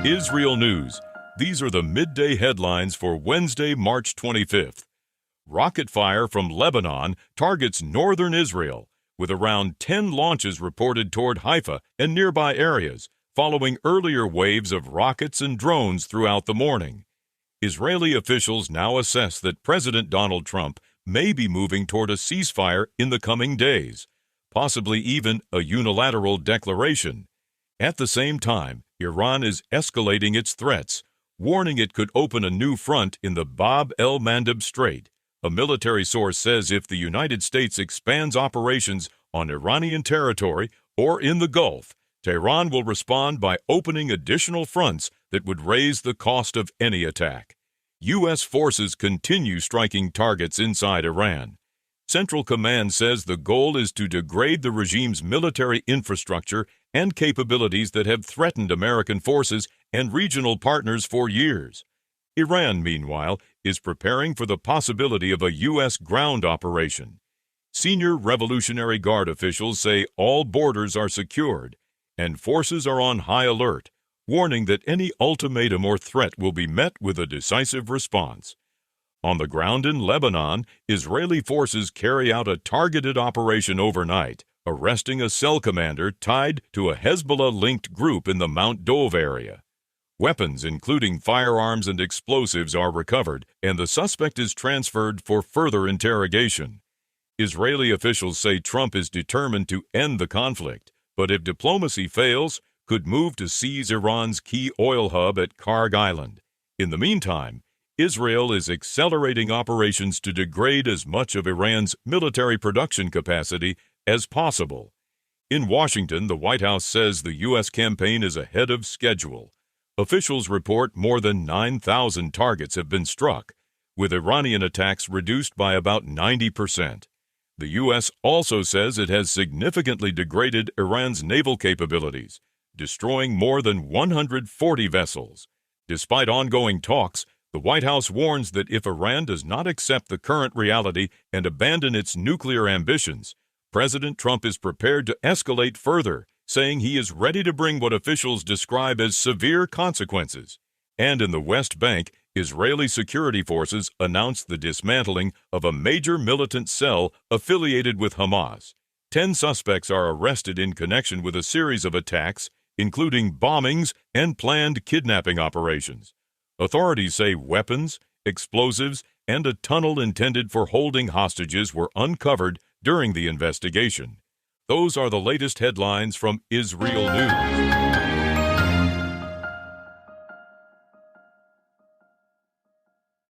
IsReal News. These are the midday headlines for Wednesday, March 25th. Rocket fire from Lebanon targets northern Israel, with around 10 launches reported toward Haifa and nearby areas, following earlier waves of rockets and drones throughout the morning. Israeli officials now assess that President Donald Trump may be moving toward a ceasefire in the coming days, possibly even a unilateral declaration. At the same time, Iran is escalating its threats, warning it could open a new front in the el-Mandeb Strait. A military source says if the United States expands operations on Iranian territory or in the Gulf, Tehran will respond by opening additional fronts that would raise the cost of any attack. U.S. forces continue striking targets inside Iran. Central Command says the goal is to degrade the regime's military infrastructure and capabilities that have threatened American forces and regional partners for years. Iran, meanwhile, is preparing for the possibility of a U.S. ground operation. Senior Revolutionary Guard officials say all borders are secured, and forces are on high alert, warning that any ultimatum or threat will be met with a decisive response. On the ground in Lebanon, Israeli forces carry out a targeted operation overnight, arresting a cell commander tied to a Hezbollah-linked group in the Mount Dov area. Weapons, including firearms and explosives, are recovered, and the suspect is transferred for further interrogation. Israeli officials say Trump is determined to end the conflict, but if diplomacy fails, could move to seize Iran's key oil hub at Karg Island. In the meantime, Israel is accelerating operations to degrade as much of Iran's military production capacity as possible. In Washington, the White House says the U.S. campaign is ahead of schedule. Officials report more than 9,000 targets have been struck, with Iranian attacks reduced by about 90%. The U.S. also says it has significantly degraded Iran's naval capabilities, destroying more than 140 vessels. Despite ongoing talks, the White House warns that if Iran does not accept the current reality and abandon its nuclear ambitions, President Trump is prepared to escalate further, saying he is ready to bring what officials describe as severe consequences. And in the West Bank, Israeli security forces announced the dismantling of a major militant cell affiliated with Hamas. 10 suspects are arrested in connection with a series of attacks, including bombings and planned kidnapping operations. Authorities say weapons, explosives, and a tunnel intended for holding hostages were uncovered during the investigation. Those are the latest headlines from IsReal News.